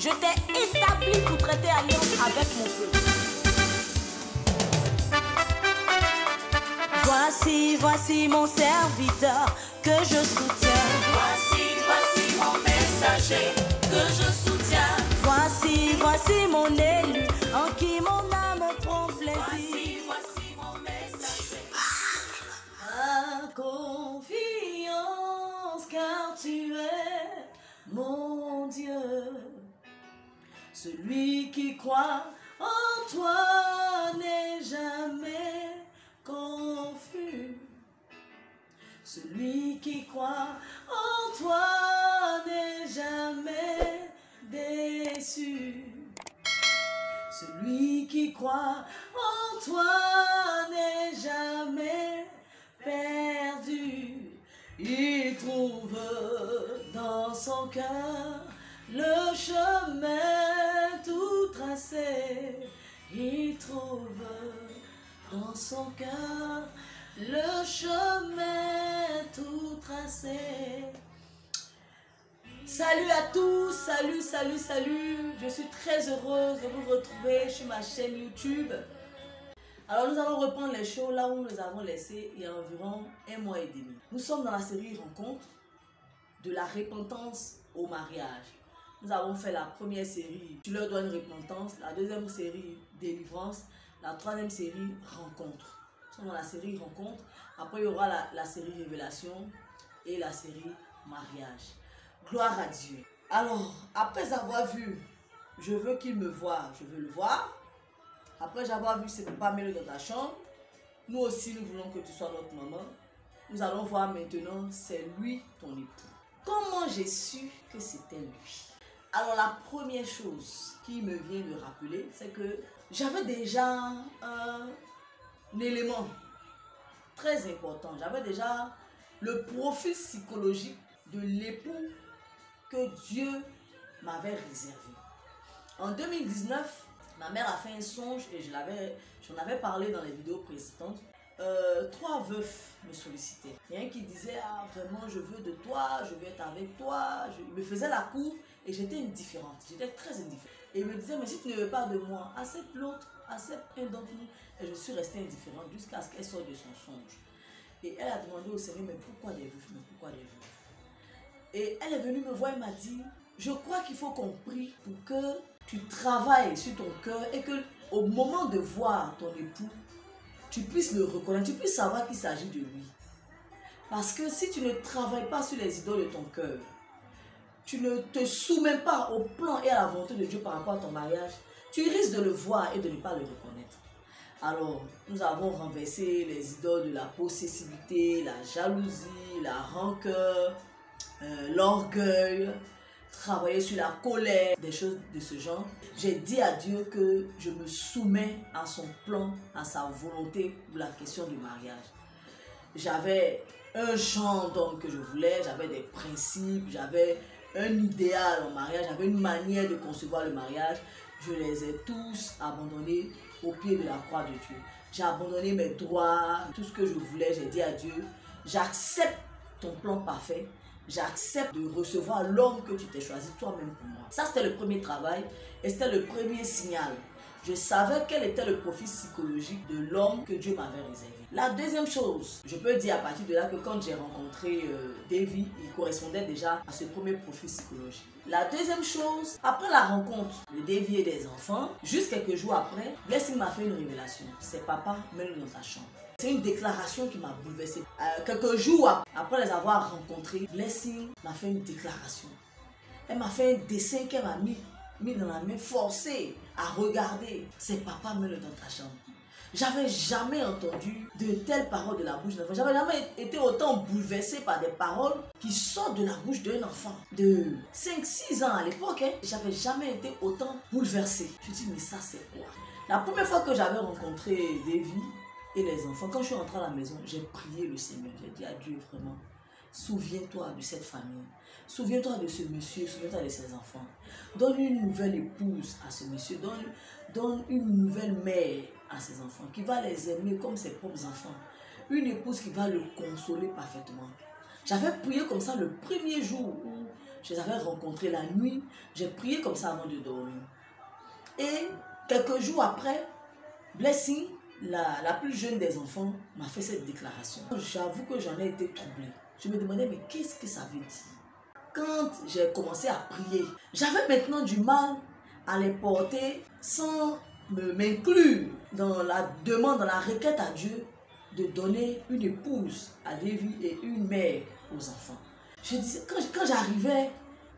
Je t'ai établi pour traiter alliance avec mon peuple. Voici mon serviteur que je soutiens. Voici mon messager que je soutiens. Voici mon élu en qui mon âme prend plaisir. Voici mon messager. À confiance car tu es mon Dieu. Celui qui croit en toi n'est jamais confus. Celui qui croit en toi n'est jamais déçu. Celui qui croit en toi n'est jamais perdu. Il trouve dans son cœur le chemin tout tracé. Il trouve dans son cœur le chemin tout tracé. Salut à tous, salut. Je suis très heureuse de vous retrouver sur ma chaîne YouTube. Alors nous allons reprendre les shows là où nous avons laissé il y a environ 1 mois et demi. Nous sommes dans la série Rencontre de la repentance au mariage. Nous avons fait la première série, Tu leur dois une repentance, la deuxième série, Délivrance, la troisième série, Rencontre. Nous sommes dans la série Rencontre. Après, il y aura la série Révélation et la série Mariage. Gloire à Dieu. Alors, après avoir vu, je veux qu'il me voie, je veux le voir. Après avoir vu, c'est pas mêlé dans ta chambre. Nous aussi, nous voulons que tu sois notre maman. Nous allons voir maintenant, c'est lui ton époux. Comment j'ai su que c'était lui? Alors, la première chose qui me vient de rappeler, c'est que j'avais déjà un élément très important. J'avais déjà le profil psychologique de l'époux que Dieu m'avait réservé. En 2019, ma mère a fait un songe et j'en avais parlé dans les vidéos précédentes. 3 veufs me sollicitaient. Il y a un qui disait, ah vraiment je veux de toi, je veux être avec toi. Il me faisait la cour et j'étais indifférente, j'étais très indifférente. Et il me disait, mais si tu ne veux pas de moi, accepte l'autre, accepte un d'entre nous. Et je suis restée indifférente jusqu'à ce qu'elle sorte de son songe. Et elle a demandé au Seigneur, mais pourquoi des veufs, mais pourquoi des veufs? Et elle est venue me voir et m'a dit, je crois qu'il faut qu'on prie pour que tu travailles sur ton cœur et que au moment de voir ton époux, tu puisses le reconnaître, tu puisses savoir qu'il s'agit de lui. Parce que si tu ne travailles pas sur les idoles de ton cœur, tu ne te soumets pas au plan et à la volonté de Dieu par rapport à ton mariage, tu risques de le voir et de ne pas le reconnaître. Alors, nous avons renversé les idoles de la possessivité, la jalousie, la rancœur, l'orgueil, travailler sur la colère, des choses de ce genre. J'ai dit à Dieu que je me soumets à son plan, à sa volonté pour la question du mariage. J'avais un genre d'homme que je voulais, j'avais des principes, j'avais un idéal en mariage, j'avais une manière de concevoir le mariage. Je les ai tous abandonnés au pied de la croix de Dieu. J'ai abandonné mes droits, tout ce que je voulais, j'ai dit à Dieu, j'accepte ton plan parfait. J'accepte de recevoir l'homme que tu t'es choisi toi-même pour moi. Ça, c'était le premier travail et c'était le premier signal. Je savais quel était le profil psychologique de l'homme que Dieu m'avait réservé. La deuxième chose, je peux dire à partir de là que quand j'ai rencontré Davy, il correspondait déjà à ce premier profil psychologique. La deuxième chose, après la rencontre de Davy et des enfants, juste quelques jours après, Blessing m'a fait une révélation. C'est papa, mets-le dans ta chambre. C'est une déclaration qui m'a bouleversée. Quelques jours après les avoir rencontrés, Blessing m'a fait une déclaration. Elle m'a fait un dessin qu'elle m'a mis dans la main, forcé à regarder. C'est papa, mets-le dans ta chambre. J'avais jamais entendu de telles paroles de la bouche d'un enfant. J'avais jamais été autant bouleversée par des paroles qui sortent de la bouche d'un enfant de 5-6 ans à l'époque. J'avais jamais été autant bouleversée. Je me dis, mais ça c'est quoi? La première fois que j'avais rencontré Davy et les enfants, quand je suis rentrée à la maison, j'ai prié le Seigneur. J'ai dit à Dieu, vraiment, souviens-toi de cette famille. Souviens-toi de ce monsieur, souviens-toi de ses enfants. Donne une nouvelle épouse à ce monsieur. Donne une nouvelle mère à ses enfants, qui va les aimer comme ses propres enfants. Une épouse qui va le consoler parfaitement. J'avais prié comme ça le premier jour où je les avais rencontrés la nuit. J'ai prié comme ça avant de dormir. Et quelques jours après, Blessing, la plus jeune des enfants, m'a fait cette déclaration. J'avoue que j'en ai été troublée. Je me demandais, mais qu'est-ce que ça veut dire? Quand j'ai commencé à prier, j'avais maintenant du mal à les porter sans m'inclure dans la demande, dans la requête à Dieu de donner une épouse à David et une mère aux enfants. Je disais, quand j'arrivais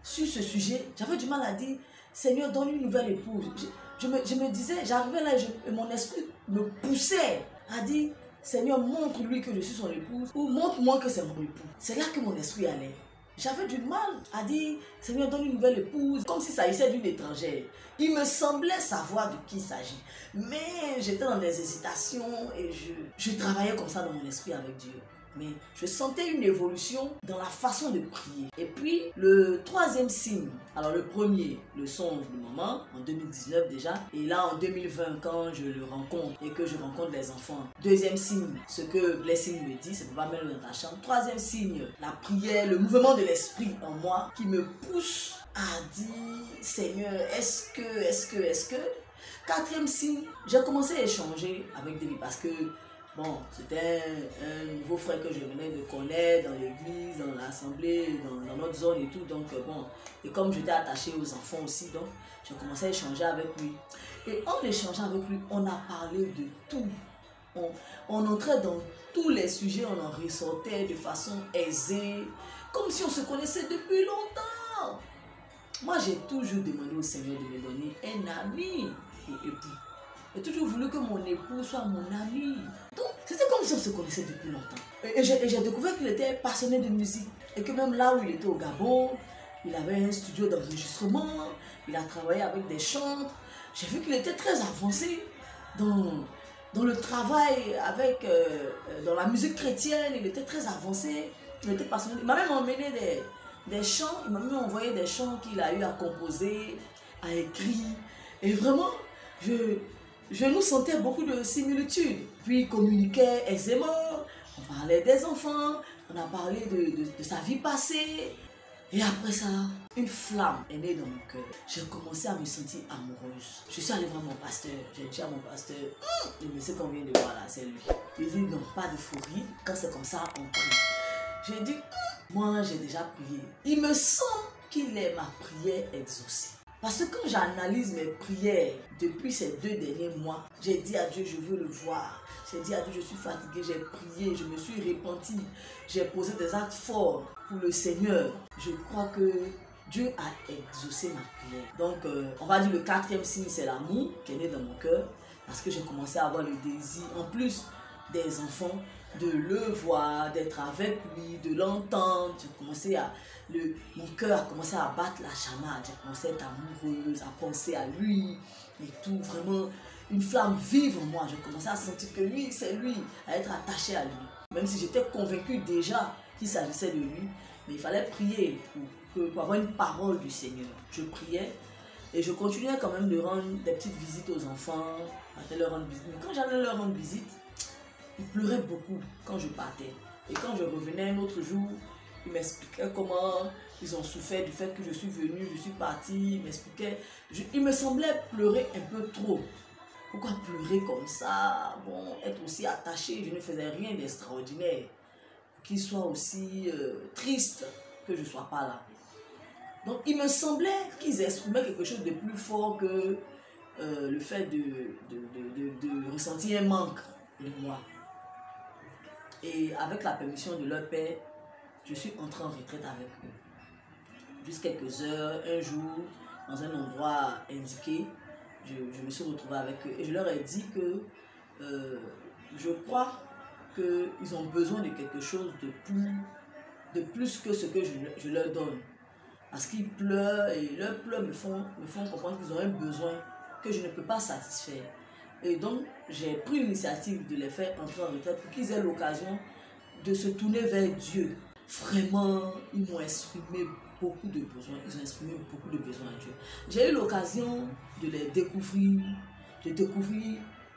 sur ce sujet, j'avais du mal à dire, Seigneur, donne une nouvelle épouse. Je me disais, j'arrivais là et mon esprit me poussait à dire, Seigneur, montre-lui que je suis son épouse ou montre-moi que c'est mon époux. C'est là que mon esprit allait. J'avais du mal à dire, Seigneur, donne une nouvelle épouse, comme s'il s'agissait d'une étrangère. Il me semblait savoir de qui il s'agit. Mais j'étais dans des hésitations et je travaillais comme ça dans mon esprit avec Dieu. Mais je sentais une évolution dans la façon de prier. Et puis, le troisième signe, alors le premier, le songe du moment, en 2019 déjà. Et là, en 2020, quand je le rencontre et que je rencontre les enfants. Deuxième signe, ce que Blessing me dit, c'est pas mettre dans ta chambre. Troisième signe, la prière, le mouvement de l'esprit en moi qui me pousse à dire, Seigneur, est-ce que... Quatrième signe, j'ai commencé à échanger avec David parce que bon, c'était un nouveau frère que je venais de connaître dans l'église, dans l'assemblée, dans notre zone et tout. Donc bon, et comme j'étais attachée aux enfants aussi, donc j'ai commencé à échanger avec lui. Et en échangeant avec lui, on a parlé de tout. On entrait dans tous les sujets, on en ressortait de façon aisée, comme si on se connaissait depuis longtemps. Moi, j'ai toujours demandé au Seigneur de me donner un ami et époux. J'ai toujours voulu que mon époux soit mon ami. Donc, c'était comme si on se connaissait depuis longtemps. Et j'ai découvert qu'il était passionné de musique. Et que même là où il était au Gabon, il avait un studio d'enregistrement, il a travaillé avec des chantres. J'ai vu qu'il était très avancé dans le travail avec, dans la musique chrétienne. Il était très avancé, il était passionné. Il m'a même emmené des chants, il m'a même envoyé des chants qu'il a eu à composer, à écrire. Et vraiment, je nous sentais beaucoup de similitudes. Puis il communiquait aisément, on parlait des enfants, on a parlé de sa vie passée. Et après ça, une flamme est née dans mon cœur. J'ai commencé à me sentir amoureuse. Je suis allée voir mon pasteur. J'ai dit à mon pasteur, le monsieur qu'on vient de voir là, c'est lui. Il dit non, pas de fourrie. Quand c'est comme ça, on prie. J'ai dit, moi j'ai déjà prié. Il me semble qu'il est ma prière exaucée. Parce que quand j'analyse mes prières depuis ces 2 derniers mois, j'ai dit à Dieu, je veux le voir. J'ai dit à Dieu, je suis fatiguée, j'ai prié, je me suis repentie. J'ai posé des actes forts pour le Seigneur. Je crois que Dieu a exaucé ma prière. Donc, on va dire le 4e signe, c'est l'amour qui est né dans mon cœur. Parce que j'ai commencé à avoir le désir, en plus des enfants, de le voir, d'être avec lui, de l'entendre. Mon cœur a commencé à battre la chamade. J'ai commencé à être amoureuse, à penser à lui et tout. Vraiment, une flamme vive en moi. J'ai commencé à sentir que lui, c'est lui, à être attaché à lui. Même si j'étais convaincue déjà qu'il s'agissait de lui, mais il fallait prier pour avoir une parole du Seigneur. Je priais et je continuais quand même de rendre des petites visites aux enfants, leur rendre visite. Mais quand j'allais leur rendre visite, ils pleuraient beaucoup quand je partais. Et quand je revenais un autre jour, ils m'expliquaient comment ils ont souffert du fait que je suis venue, je suis partie. Ils m'expliquaient. Il me semblait pleurer un peu trop. Pourquoi pleurer comme ça? Bon, être aussi attaché, je ne faisais rien d'extraordinaire. Qu'ils soient aussi tristes que je ne sois pas là. Donc, il me semblait qu'ils exprimaient quelque chose de plus fort que le fait de ressentir un manque de moi. Et avec la permission de leur père, je suis entrée en retraite avec eux. Juste quelques heures, un jour, dans un endroit indiqué, je me suis retrouvée avec eux. Et je leur ai dit que je crois qu'ils ont besoin de quelque chose de plus que ce que je leur donne. Parce qu'ils pleurent et leurs pleurs me font comprendre qu'ils ont un besoin que je ne peux pas satisfaire. Et donc, j'ai pris l'initiative de les faire entrer en retraite pour qu'ils aient l'occasion de se tourner vers Dieu. Vraiment, ils m'ont exprimé beaucoup de besoins. Ils ont exprimé beaucoup de besoins à Dieu. J'ai eu l'occasion de les découvrir,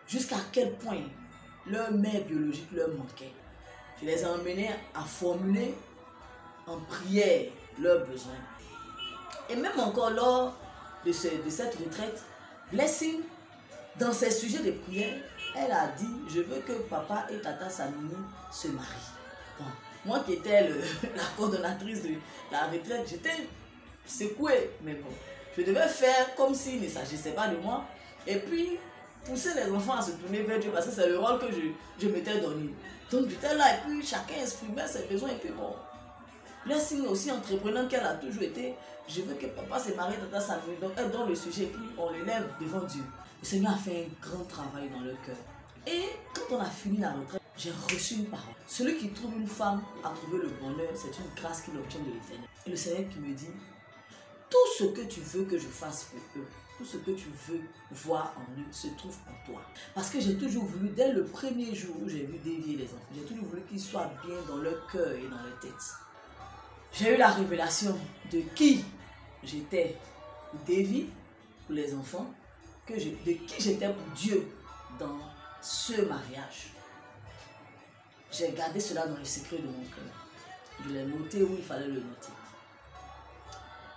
jusqu'à quel point leur mère biologique leur manquait. Je les ai emmenés à formuler en prière leurs besoins. Et même encore lors de cette retraite, Blessing, dans ses sujets de prière, elle a dit, je veux que papa et tata Samini se marient. Bon, moi qui étais la coordonnatrice de la retraite, j'étais secouée, mais bon, je devais faire comme s'il ne s'agissait pas de moi. Et puis, pousser les enfants à se tourner vers Dieu, parce que c'est le rôle que je m'étais donné. Donc j'étais là, et puis chacun exprimait ses besoins, et puis bon. Blessing aussi entreprenante qu'elle a toujours été, je veux que papa se marie, tata Samini, donc elle donne le sujet, et puis on le lève devant Dieu. Le Seigneur a fait un grand travail dans leur cœur. Et quand on a fini la retraite, j'ai reçu une parole. Celui qui trouve une femme a trouvé le bonheur, c'est une grâce qu'il obtient de l'Éternel. Et le Seigneur qui me dit, tout ce que tu veux que je fasse pour eux, tout ce que tu veux voir en eux se trouve en toi. Parce que j'ai toujours voulu, dès le premier jour où j'ai vu dévier les enfants, j'ai toujours voulu qu'ils soient bien dans leur cœur et dans leur tête. J'ai eu la révélation de qui j'étais pour Davy, pour les enfants, de qui j'étais pour Dieu dans ce mariage. J'ai gardé cela dans le secret de mon cœur. Je l'ai noté où il fallait le noter.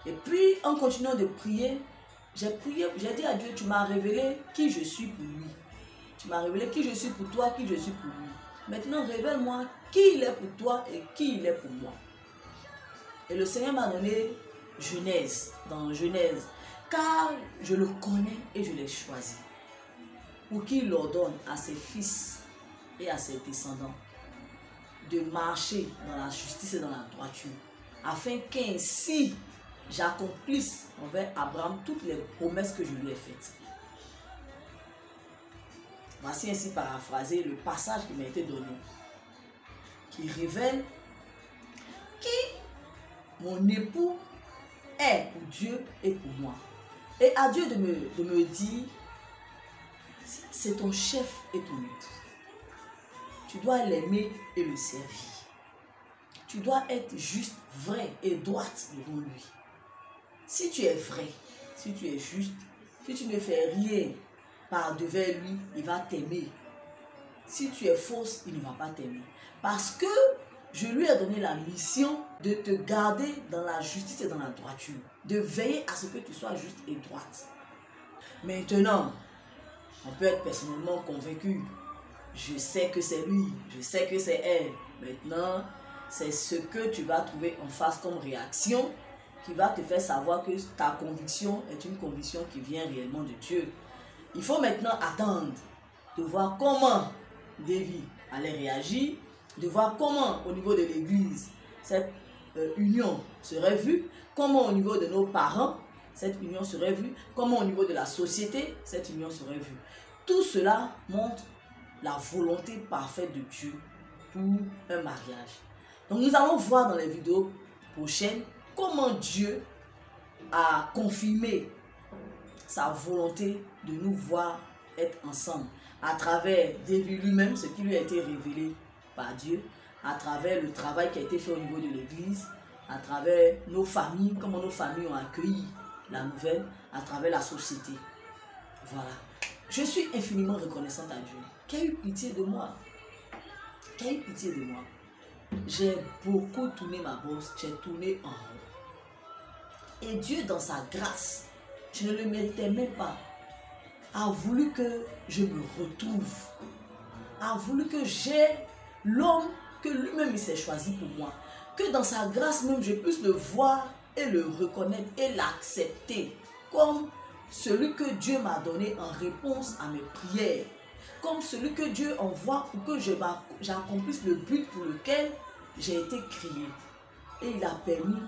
Et puis, en continuant de prier, j'ai dit à Dieu, tu m'as révélé qui je suis pour lui. Tu m'as révélé qui je suis pour toi, qui je suis pour lui. Maintenant, révèle-moi qui il est pour toi et qui il est pour moi. Et le Seigneur m'a donné Genèse, dans Genèse, car je le connais et je l'ai choisi, pour qu'il ordonne à ses fils et à ses descendants de marcher dans la justice et dans la droiture, afin qu'ainsi j'accomplisse envers Abraham toutes les promesses que je lui ai faites. Voici ainsi paraphrasé le passage qui m'a été donné, qui révèle qui mon époux est pour Dieu et pour moi. Et à Dieu de me dire, c'est ton chef et ton époux. Tu dois l'aimer et le servir. Tu dois être juste, vrai et droite devant lui. Si tu es vrai, si tu es juste, si tu ne fais rien par devers lui, il va t'aimer. Si tu es fausse, il ne va pas t'aimer. Parce que je lui ai donné la mission de te garder dans la justice et dans la droiture. De veiller à ce que tu sois juste et droite. Maintenant, on peut être personnellement convaincu. Je sais que c'est lui, je sais que c'est elle. Maintenant, c'est ce que tu vas trouver en face comme réaction qui va te faire savoir que ta conviction est une conviction qui vient réellement de Dieu. Il faut maintenant attendre de voir comment Davy allait réagir, de voir comment au niveau de l'église cette union serait vue, comment au niveau de nos parents cette union serait vue, comment au niveau de la société cette union serait vue. Tout cela montre la volonté parfaite de Dieu pour un mariage. Donc nous allons voir dans les vidéos prochaines comment Dieu a confirmé sa volonté de nous voir être ensemble à travers Davy lui-même, ce qui lui a été révélé par Dieu, à travers le travail qui a été fait au niveau de l'église, à travers nos familles, comment nos familles ont accueilli la nouvelle, à travers la société. Voilà. Je suis infiniment reconnaissante à Dieu qui a eu pitié de moi. Qui a eu pitié de moi. J'ai beaucoup tourné ma bosse, j'ai tourné en rond. Et Dieu, dans sa grâce, je ne le méritais même pas, a voulu que je me retrouve, a voulu que j'ai l'homme que lui-même il s'est choisi pour moi, que dans sa grâce même je puisse le voir et le reconnaître et l'accepter comme celui que Dieu m'a donné en réponse à mes prières, comme celui que Dieu envoie pour que j'accomplisse le but pour lequel j'ai été créé. Et il a permis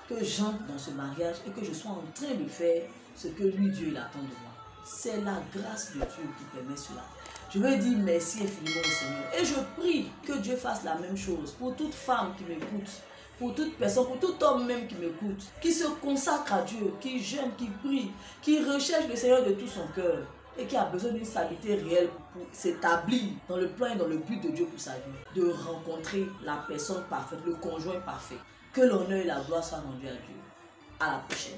que j'entre dans ce mariage et que je sois en train de faire ce que lui, Dieu, il attend de moi. C'est la grâce de Dieu qui permet cela. Je veux dire merci infiniment au Seigneur. Et je prie que Dieu fasse la même chose pour toute femme qui m'écoute, pour toute personne, pour tout homme même qui m'écoute, qui se consacre à Dieu, qui jeûne, qui prie, qui recherche le Seigneur de tout son cœur et qui a besoin d'une stabilité réelle pour s'établir dans le plan et dans le but de Dieu pour sa vie, de rencontrer la personne parfaite, le conjoint parfait. Que l'honneur et la gloire soient rendus à Dieu. À la prochaine.